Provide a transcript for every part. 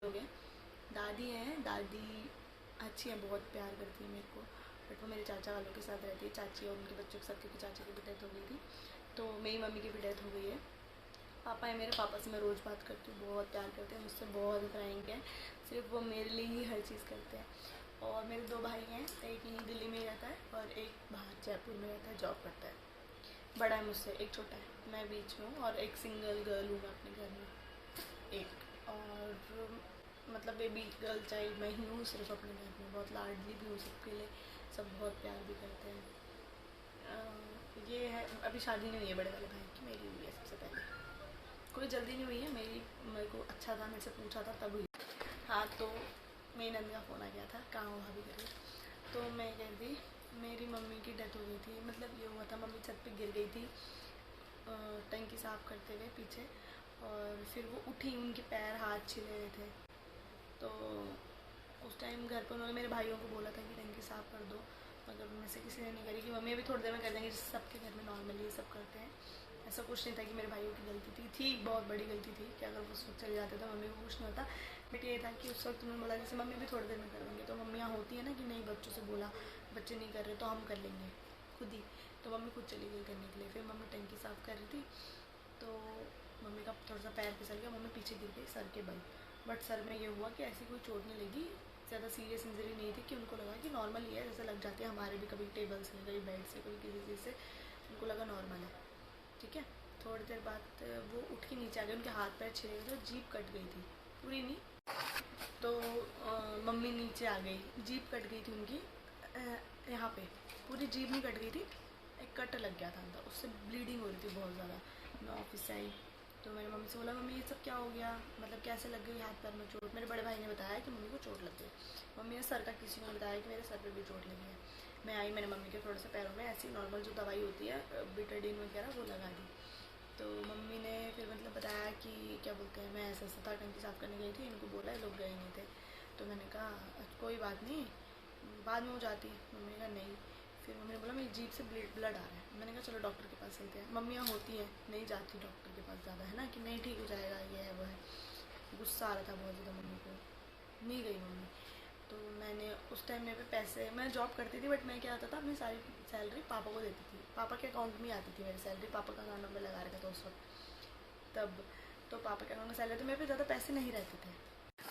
लोग हैं। दादी हैं, दादी अच्छी हैं, बहुत प्यार करती है मेरे को, बट वो मेरे चाचा वालों के साथ रहती है, चाची और उनके बच्चों के साथ, क्योंकि चाचा की भी डेथ हो गई थी। तो मेरी मम्मी की भी डेथ हो गई है। पापा है मेरे, पापा से मैं रोज़ बात करती हूँ, बहुत प्यार करते हैं मुझसे, बहुत फ्रैंक है, सिर्फ वो मेरे लिए ही हर चीज़ करते हैं। और मेरे दो भाई हैं, एक यहीं दिल्ली में ही रहता है और एक बाहर जयपुर में रहता है, जॉब करता है। बड़ा है मुझसे, एक छोटा है, मैं बीच में हूँ, और एक सिंगल गर्ल हूँ मैं अपने घर में, एक। और मतलब बेबी गर्ल चाइल्ड मैं ही हूँ सिर्फ अपने घर में, बहुत लाडली भी हूँ सबके लिए, सब बहुत प्यार भी करते हैं। ये है, अभी शादी नहीं हुई है बड़े वाले भाई की, मेरी हुई है सबसे पहले, कोई जल्दी नहीं हुई है मेरी, मेरे को अच्छा था, मेरे से पूछा था तब हुई। हाँ, तो मेरी नंद का फ़ोन आ गया था, कहाँ हो भाभी करके, तो मैं कह दी मेरी मम्मी की डेथ हो गई थी, मतलब ये हुआ था, मम्मी छत पे गिर गई थी टंकी साफ़ करते हुए पीछे, और फिर वो उठी, उनके पैर हाथ छिले हुए थे, तो उस टाइम घर पर उन्होंने मेरे भाइयों को बोला था कि टंकी साफ़ कर दो, मगर उनमें से किसी ने नहीं करी, कि मम्मी अभी थोड़ी देर में कर देंगे, जैसे सबके घर में नॉर्मली ये सब करते हैं। ऐसा कुछ नहीं था कि मेरे भाइयों की गलती थी बहुत बड़ी गलती थी कि अगर वो उस वक्त चले जाते तो मम्मी को कुछ नहीं होता, बट ये था कि उस वक्त उन्होंने बोला जैसे मम्मी भी थोड़ी देर में कर देंगे, तो मम्मियाँ होती है ना कि नहीं, बच्चों से बोला बच्चे नहीं कर रहे तो हम कर लेंगे खुद ही, तो मम्मी खुद चली गई करने के लिए। फिर मम्मी टंकी साफ़ कर रही थी, तो मम्मी का थोड़ा सा पैर फिसल गया, मम्मी पीछे गिर गई सर के बल, बट सर में ये हुआ कि ऐसी कोई चोट नहीं लगी, ज़्यादा सीरियस इंजरी नहीं थी, कि उनको लगा कि नॉर्मल ही है, जैसे लग जाती है हमारे भी कभी टेबल से, कभी बेड से, कभी किसी चीज़ से, उनको लगा नॉर्मल है, ठीक है। थोड़ी देर बाद वो उठ के नीचे आ गए, उनके हाथ पैर छिले गए थे, जीप कट गई थी, पूरी नहीं, तो मम्मी नीचे आ गई, जीप कट गई थी उनकी, यहाँ पे पूरी जीप नहीं कट गई थी, एक कट लग गया था अंदर, उससे ब्लीडिंग हो रही थी बहुत ज़्यादा। मैं ऑफिस से आई तो मैंने मम्मी से बोला मम्मी ये सब क्या हो गया, मतलब कैसे लग गई हाथ पैर में चोट। मेरे बड़े भाई ने बताया कि मम्मी को चोट लग गई, मम्मी ने सर का किसी को बताया कि मेरे सर पे भी चोट लगी है। मैं आई, मैंने मम्मी के थोड़े से पैरों में ऐसी नॉर्मल जो दवाई होती है बिटाडीन वगैरह वो लगा दी, तो मम्मी ने फिर मतलब बताया कि क्या बोलते हैं, मैं ऐसा ऐसा था, टंकी साफ़ करने गई थी, इनको बोला, लोग गए नहीं थे, तो मैंने कहा कोई बात नहीं, बाद में हो जाती। मम्मी ने कहा नहीं, फिर मम्मी ने बोला मेरी जीभ से ब्लड आ रहा है, मैंने कहा चलो डॉक्टर के पास चलते हैं। मम्मियाँ होती हैं नहीं जाती डॉक्टर के पास ज़्यादा, है ना, कि नहीं ठीक हो जाएगा, ये है वो है, गुस्सा आ रहा था बहुत ज़्यादा मम्मी को, नहीं गई मम्मी। तो मैंने उस टाइम मेरे पे पैसे, मैं जॉब करती थी, बट मैं क्या होता था अपनी सारी सैलरी पापा को देती थी, पापा के अकाउंट में आती थी मेरी सैलरी, पापा का अकाउंट नंबर लगा रखा था उस वक्त तब, तो पापा के अकाउंट में सैलरी, तो मेरे पे ज़्यादा पैसे नहीं रहते थे,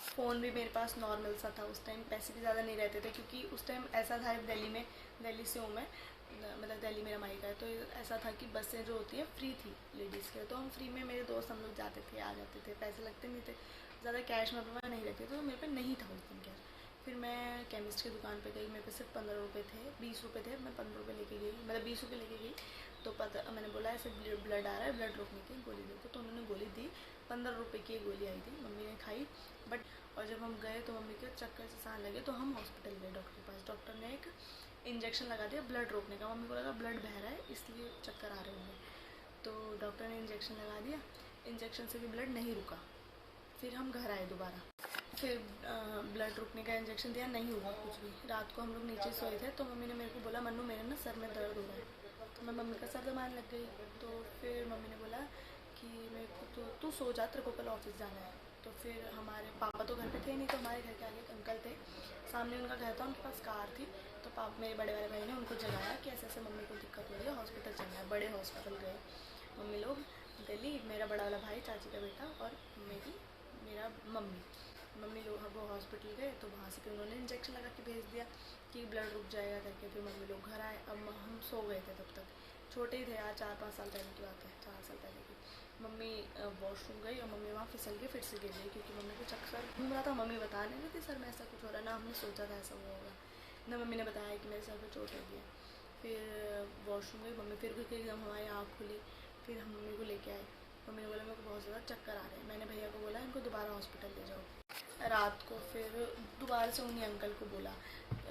फ़ोन भी मेरे पास नॉर्मल सा था उस टाइम, पैसे भी ज़्यादा नहीं रहते थे, क्योंकि उस टाइम ऐसा था दिल्ली में, दिल्ली से हूँ मैं, मतलब दिल्ली मेरा मायका है, तो ऐसा था कि बसें जो होती हैं फ्री थी लेडीज़ के, तो हम फ्री में, मेरे दोस्त हम लोग जाते थे, आ जाते थे, पैसे लगते नहीं थे ज़्यादा, कैश मेरे पास नहीं रहते थे, तो मेरे पे नहीं था उस दिन कैश। फिर मैं केमिस्ट की दुकान पे गई, मेरे पे सिर्फ 15 रुपये थे, 20 रुपये थे, मैं 15 रुपये लेके गई, मतलब 20 रुपये लेके गई, तो पता मैंने बोला ऐसे ब्लड आ रहा है, ब्लड रोकने की गोली दे दो, तो उन्होंने गोली दी, 15 रुपये की गोली आई थी, मम्मी ने खाई, बट और जब हम गए तो मम्मी के चक्कर से सान लगे, तो हम हॉस्पिटल गए डॉक्टर के पास, डॉक्टर ने एक इंजेक्शन लगा दिया ब्लड रोकने का, मम्मी को लगा ब्लड बह रहा है इसलिए चक्कर आ रहे होंगे, तो डॉक्टर ने इंजेक्शन लगा दिया, इंजेक्शन से भी ब्लड नहीं रुका, फिर हम घर आए दोबारा, फिर ब्लड रुकने का इंजेक्शन दिया, नहीं हुआ कुछ भी। रात को हम लोग नीचे सोए थे, तो मम्मी ने मेरे को बोला मन्नू मेरे ना सर में दर्द हो रहा है, तो मैं मम्मी का सर दबाने लग गई, तो फिर मम्मी ने बोला कि मेरे को तो तू सो जा, तेरे को कल ऑफिस जाना है। तो फिर हमारे पापा तो घर पे थे नहीं, तो हमारे घर के आगे एक अंकल थे, सामने उनका घर था, उनके पास कार थी, तो पापा मेरे बड़े वाले भाई ने उनको जगाया कि ऐसे ऐसे मम्मी को दिक्कत हो रही है, हॉस्पिटल चलना है। बड़े हॉस्पिटल गए मम्मी लोग, दिल्ली, मेरा बड़ा वाला भाई, चाची का बेटा, और मेरा मम्मी, मम्मी लोग वो हॉस्पिटल गए, तो वहाँ से फिर उन्होंने इंजेक्शन लगा के भेज दिया कि ब्लड रुक जाएगा करके, फिर मम्मी लोग घर आए। अब हम सो गए थे तब तक, छोटे ही थे यार, 4-5 साल पहले की बात है, 4 साल पहले की। मम्मी वॉशरूम गई और मम्मी वहाँ फिसल के फिर से गिर गई, क्योंकि मम्मी को चक्कर घूम रहा था, मम्मी बता नहीं रही थी सर में ऐसा कुछ हो रहा है, ना हमने सोचा था ऐसा हुआ होगा, ना मम्मी ने बताया कि मेरे सर पर चोट लगी है। फिर वॉशरूम गई मम्मी, फिर क्योंकि एकदम हमारी आँख खुली, फिर हम मम्मी को लेके आए, मम्मी ने बोला मेरे को बहुत ज़्यादा चक्कर आ रहे हैं, मैंने भैया को बोला इनको दोबारा हॉस्पिटल ले जाओ। रात को फिर दोबारा से उन्हीं अंकल को बोला,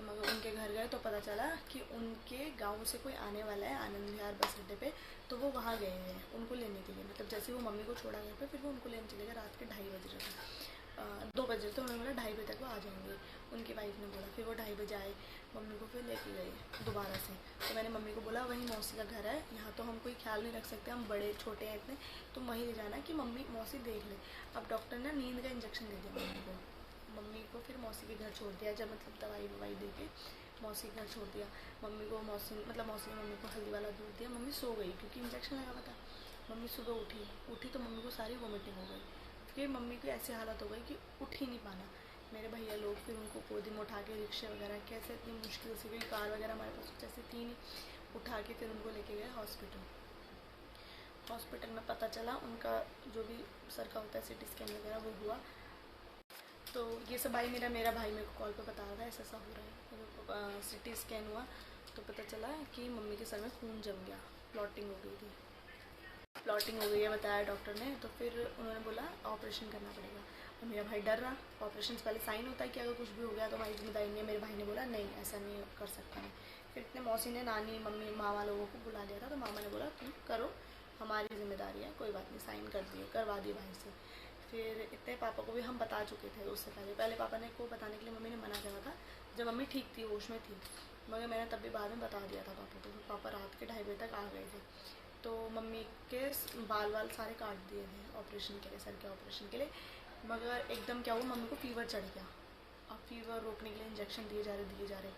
मगर उनके घर गए तो पता चला कि उनके गांव से कोई आने वाला है आनंद विहार बस अड्डे पे, तो वो वहाँ गए हैं उनको लेने के लिए, मतलब जैसे वो मम्मी को छोड़ा घर पे, फिर वो उनको लेने चले गए, रात के 2:30 बज रहे थे। 2 बजे, तो उन्होंने बोला 2:30 बजे तक वो आ जाएंगे, उनकी वाइफ ने बोला। फिर वो 2:30 बजे आए, मम्मी को फिर लेके गए दोबारा से। तो मैंने मम्मी को बोला वहीं मौसी का घर है, यहाँ तो हम कोई ख्याल नहीं रख सकते, हम बड़े छोटे हैं इतने, तुम वहीं ले जाना कि मम्मी मौसी देख ले। अब डॉक्टर ने नींद का इंजेक्शन दे दिया मम्मी को फिर मौसी के घर छोड़ दिया, जब मतलब दवाई ववाई दे के मौसी के घर छोड़ दिया। मम्मी को मौसी ने मम्मी को हल्दी वाला दूध दिया, मम्मी सो गई क्योंकि इंजेक्शन लगा हुआ था। मम्मी सुबह उठी तो मम्मी को सारी वोमिटिंग हो गई। फिर मम्मी की ऐसी हालत हो गई कि उठ ही नहीं पाना। मेरे भैया लोग फिर उनको गोदी में उठा के रिक्शे वगैरह कैसे इतनी मुश्किल से, कोई कार वगैरह हमारे पास कुछ ऐसी थी नहीं, उठा के फिर उनको लेके गए हॉस्पिटल में पता चला उनका जो भी सर का होता है सिटी स्कैन वगैरह वो हुआ। तो ये सब भाई मेरा भाई मेरे को कॉल पे बता रहा था ऐसा हो रहा है। तो सिटी स्कैन हुआ तो पता चला कि मम्मी के सर में खून जम गया, प्लॉटिंग हो गई है बताया डॉक्टर ने। तो फिर उन्होंने बोला ऑपरेशन करना पड़ेगा। और मेरा भाई डर रहा, ऑपरेशन से पहले साइन होता है कि अगर कुछ भी हो गया तो हमारी जिम्मेदारी नहीं है। मेरे भाई ने बोला नहीं ऐसा नहीं कर सकता मैं। फिर इतने मौसी ने नानी मम्मी मामा लोगों को बुला लिया था, तो मामा ने बोला तुम करो, हमारी जिम्मेदारी है, कोई बात नहीं, साइन करवा दिए भाई से। फिर इतने पापा को भी हम बता चुके थे उससे पहले पापा ने को बताने के लिए मम्मी ने मना करा था जब मम्मी ठीक थी, होश में थी, मगर मैंने तब भी बाद में बता दिया था पापा को। तो पापा रात के 2:30 बजे तक आ गए थे। तो मम्मी के बाल सारे काट दिए थे ऑपरेशन के लिए, सर के ऑपरेशन के लिए। मगर एकदम क्या हुआ, मम्मी को फीवर चढ़ गया। अब फीवर रोकने के लिए इंजेक्शन दिए जा रहे।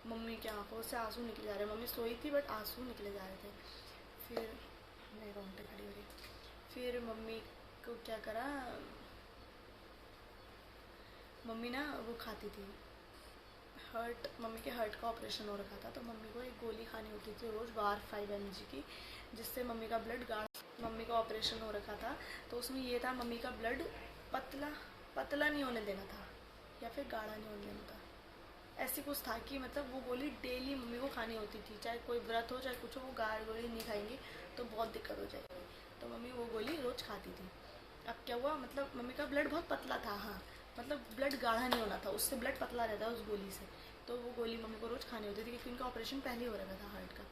मम्मी की आंखों से आंसू निकले जा रहे, मम्मी सोई थी बट आंसू निकले जा रहे थे। फिर मैं रोंगटे खड़ी हो रही। फिर मम्मी को क्या करा, मम्मी ना वो खाती थी मम्मी के हार्ट का ऑपरेशन हो रखा था, तो मम्मी को एक गोली खानी होती थी रोज़ बार 5 mg की, जिससे मम्मी का ब्लड गाढ़ा। मम्मी का ऑपरेशन हो रखा था तो उसमें ये था मम्मी का ब्लड पतला नहीं होने देना था या फिर गाढ़ा नहीं होने देना था, ऐसी कुछ था कि मतलब वो गोली डेली मम्मी को खानी होती थी, चाहे कोई व्रत हो चाहे कुछ हो, वो गोली नहीं खाएंगी तो बहुत दिक्कत हो जाएगी। तो मम्मी वो गोली रोज़ खाती थी। अब क्या हुआ, मतलब मम्मी का ब्लड बहुत पतला था, हाँ मतलब ब्लड गाढ़ा नहीं होना था, उससे ब्लड पतला रहता है उस गोली से। तो वो गोली मम्मी को रोज़ खानी होती थी क्योंकि उनका ऑपरेशन पहले ही हो रहा था हार्ट का।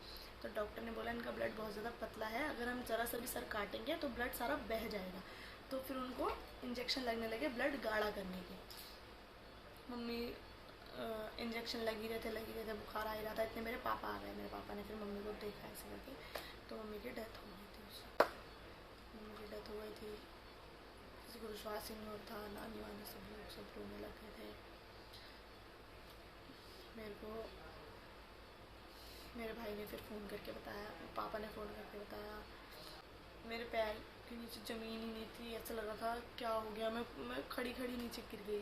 तो डॉक्टर ने बोला इनका ब्लड बहुत ज़्यादा पतला है, अगर हम ज़रा सा भी सर काटेंगे तो ब्लड सारा बह जाएगा। तो फिर उनको इंजेक्शन लगने लगे ब्लड गाढ़ा करने के। मम्मी इंजेक्शन लगी रहे थे, बुखार आ ही रहा था, इतने मेरे पापा आ गए। मेरे पापा ने फिर मम्मी को देखा ऐसे करके, तो मम्मी की डेथ हो गई थी। मम्मी की डेथ हो गई थी, किसी को विश्वास ही नहीं होता, नानी वानी सब रोने लग गए थे। मेरे को मेरे भाई ने फिर फ़ोन करके बताया, पापा ने फ़ोन करके बताया। मेरे पैर के नीचे ज़मीन ही नहीं थी, ऐसा लग रहा था क्या हो गया, मैं खड़ी नीचे गिर गई।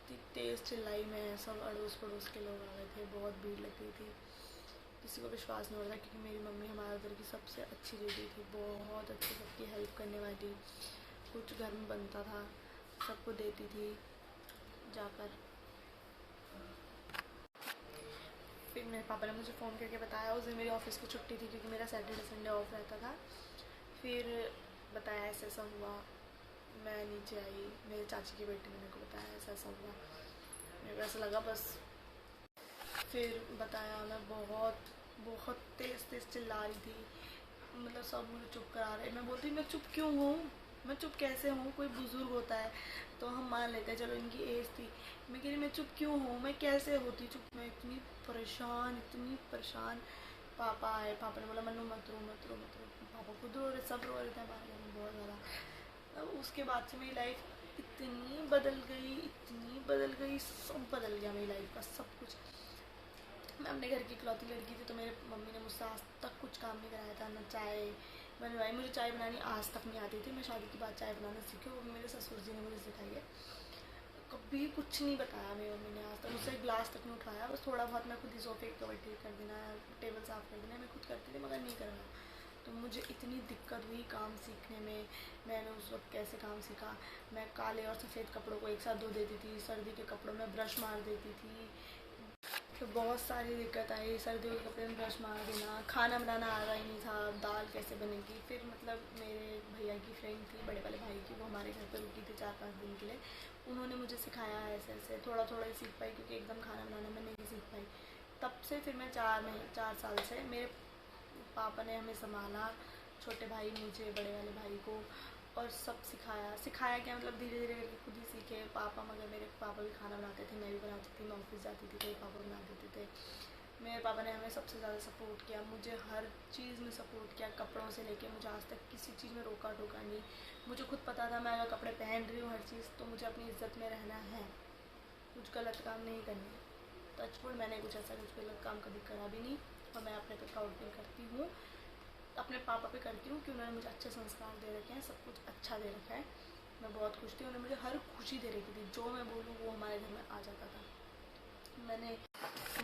इतनी तेज़ चिल्लाई मैं, सब अड़ोस पड़ोस के लोग आ गए थे, बहुत भीड़ लग गई थी। किसी को विश्वास नहीं हो रहा था क्योंकि मेरी मम्मी हमारे उधर की सबसे अच्छी लेडी थी, बहुत अच्छी, सबकी हेल्प करने वाली। कुछ घर में बनता था सबको देती थी जाकर। फिर मेरे पापा ने मुझे फ़ोन करके बताया, उस दिन मेरी ऑफ़िस की छुट्टी थी क्योंकि मेरा सैटरडे संडे ऑफ रहता था। फिर बताया ऐसा हुआ, मैं नीचे आई, मेरे चाची की बेटी ने मेरे को बताया ऐसा हुआ। मेरे को ऐसा लगा बस। फिर बताया, मैं बहुत तेज़ चिल्ला रही थी, मतलब सब मुझे चुप करा रहे। मैं बोलती मैं चुप क्यों हूँ, मैं चुप कैसे हूँ, कोई बुज़ुर्ग होता है तो हम मान लेते हैं, चलो इनकी एज थी। मैं कह रही मैं चुप क्यों हूँ, मैं कैसे होती चुप। मैं इतनी परेशान। पापा आए, पापा ने बोला मन्नू मत रो। पापा खुद रो रहे, सब रो रहे थे हमारे घर में बहुत ज़्यादा। अब उसके बाद से मेरी लाइफ इतनी बदल गई, सब बदल गया मेरी लाइफ का सब कुछ। मैं अपने घर की इकलौती लड़की थी, तो मेरे मम्मी ने मुझसे आज तक कुछ काम नहीं कराया था, ना चाय बनवाई। मुझे चाय बनानी आज तक नहीं आती थी, मैं शादी के बाद चाय बनाना सीखी, वो मेरे ससुर जी ने मुझे सिखाई है। कभी कुछ नहीं बताया मेरी मम्मी ने, आज तक मुझसे गिलास तक नहीं उठाया। बस थोड़ा बहुत मैं खुद ही सोफे की कवर ठीक कर देना, टेबल साफ़ कर देना मैं खुद करती थी, मगर नहीं करना। तो मुझे इतनी दिक्कत हुई काम सीखने में। मैंने उस वक्त कैसे काम सीखा, मैं काले और सफ़ेद कपड़ों को एक साथ धो देती थी, सर्दी के कपड़ों में ब्रश मार देती थी। तो बहुत सारी दिक्कत आई, सर्दियों के कपड़े में ब्रश मार देना, खाना बनाना आ रहा ही नहीं था, दाल कैसे बनेगी। फिर मतलब मेरे भैया की फ्रेंड थी, बड़े वाले भाई की, वो हमारे घर पर रुकी थी 4-5 दिन के लिए। उन्होंने मुझे सिखाया ऐसे थोड़ा ही सीख पाई, क्योंकि एकदम खाना बनाना मैं नहीं सीख पाई। तब से फिर मैं 4 साल से मेरे पापा ने हमें संभाला, छोटे भाई मुझे, बड़े वाले भाई को, और सब सिखाया क्या मतलब धीरे धीरे करके खुद ही सीखे। पापा मगर मेरे पापा भी खाना बनाते थे, मैं भी बनाती थी, मैं ऑफिस जाती थी तो पापा बना देते थे। मेरे पापा ने हमें सबसे ज़्यादा सपोर्ट किया, मुझे हर चीज़ में सपोर्ट किया, कपड़ों से लेके मुझे आज तक किसी चीज़ में रोका टोका नहीं। मुझे खुद पता था मैं अगर कपड़े पहन रही हूँ हर चीज़ तो मुझे अपनी इज्जत में रहना है, कुछ गलत काम नहीं करने। टचवुड मैंने कुछ ऐसा कुछ गलत काम कभी करा भी नहीं और मैं अपने पे प्राउड फील करती हूँ, अपने पापा पे करती हूँ कि उन्होंने मुझे अच्छे संस्कार दे रखे हैं, सब कुछ अच्छा दे रखा है। मैं बहुत खुश थी, उन्होंने मुझे हर खुशी दे रखी थी, जो मैं बोलूँ वो हमारे घर में आ जाता था। मैंने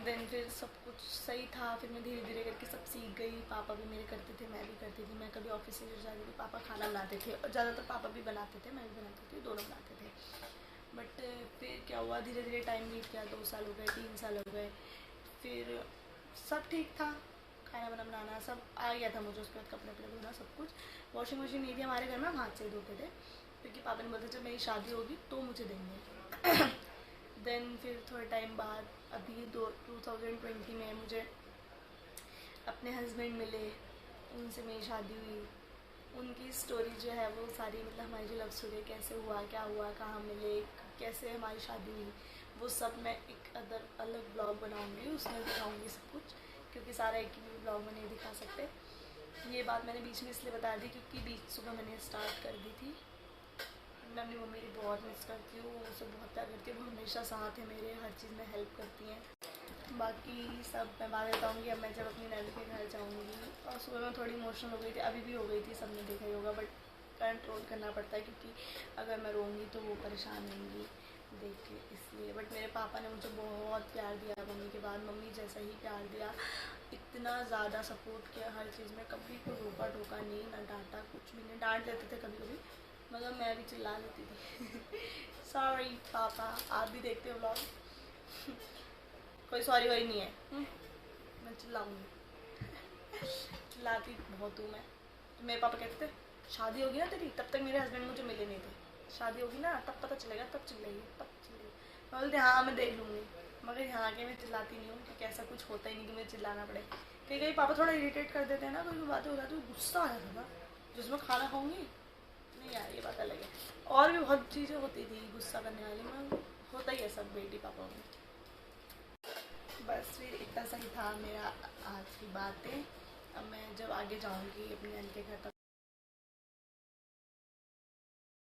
देन फिर सब कुछ सही था, फिर मैं धीरे धीरे करके सब सीख गई। पापा भी मेरे करते थे, मैं भी करती थी। मैं कभी ऑफिस से जाती थी, पापा खाना बनाते थे और ज़्यादातर पापा भी बनाते थे, मैं भी बनाती थी, दोनों बनाते थे। बट फिर क्या हुआ, धीरे धीरे टाइम बीत गया, 2 साल हो गए, 3 साल हो गए, फिर सब ठीक था, खाना वाना बनाना सब आ गया था मुझे। उसके बाद कपड़े वपड़े धोना सब कुछ, वॉशिंग मशीन नहीं थी हमारे घर में, हम हाथ से ही धोते थे क्योंकि पापा ने बोलते जब मेरी शादी होगी तो मुझे देंगे। देन फिर थोड़े टाइम बाद अभी 2020 में मुझे अपने हस्बैंड मिले, उनसे मेरी शादी हुई। उनकी स्टोरी जो है वो सारी मतलब हमारी जो लव स्टोरी कैसे हुआ, क्या हुआ, कहाँ मिले, कैसे हमारी शादी हुई, वो सब मैं एक अलग ब्लॉग बनाऊंगी, उसमें दिखाऊंगी सब कुछ, क्योंकि सारा एक ही ब्लॉग में नहीं दिखा सकते। ये बात मैंने बीच में इसलिए बता दी क्योंकि बीच सुबह मैंने स्टार्ट कर दी थी। मैं अपनी मम्मी की बहुत मिस करती हूँ, वो मुझसे बहुत प्यार करती है, वो हमेशा साथ है मेरे, हर चीज़ में हेल्प करती हैं। बाकी सब मैं बाद बताऊँगी अब मैं जब अपनी नैनी के घर जाऊँगी। और सुबह में थोड़ी इमोशनल हो गई थी, अभी भी हो गई थी, सबने देखा ही होगा, बट कंट्रोल करना पड़ता है क्योंकि अगर मैं रोऊंगी तो वो परेशान होंगी देख के, इसलिए। बट मेरे पापा ने मुझे बहुत प्यार दिया, मम्मी के बाद मम्मी जैसा ही प्यार दिया, इतना ज़्यादा सपोर्ट किया हर चीज़ में, कभी कोई रोका टोका नहीं, ना डांटा, कुछ भी नहीं। डांट लेते थे कभी कभी मगर मैं भी चिल्ला लेती थी। सॉरी पापा, आप भी देखते हो ब्लॉग। कोई सॉरी वही नहीं है। मैं चिल्लाऊंगी, चिल्लाती बहुत हूँ मैं। मेरे पापा कहते थे शादी होगी ना तेरी, तब तक मेरे हस्बैंड मुझे मिले नहीं थे, शादी होगी ना तब पता चलेगा, तब चिल्लाइए, तब चिल्लाइए। मैं बोलती हाँ मैं देख लूँगी, मगर यहाँ के मैं चिल्लाती नहीं हूँ क्योंकि ऐसा कुछ होता ही नहीं कि मुझे चिल्लाना पड़े। कहीं कहीं पापा थोड़ा इरिटेट कर देते हैं ना, कोई बातें हो जाती है, गुस्सा आ जाता था जिसमें खाना खाऊंगी नहीं यार, ये बात अलग है। और भी बहुत चीज़ें होती थी गुस्सा करने वाली, मैं होता ही है सब बेटी पापा में। बस फिर इतना सही था मेरा आज की बातें। अब मैं जब आगे जाऊंगी अपने नैनी के घर तक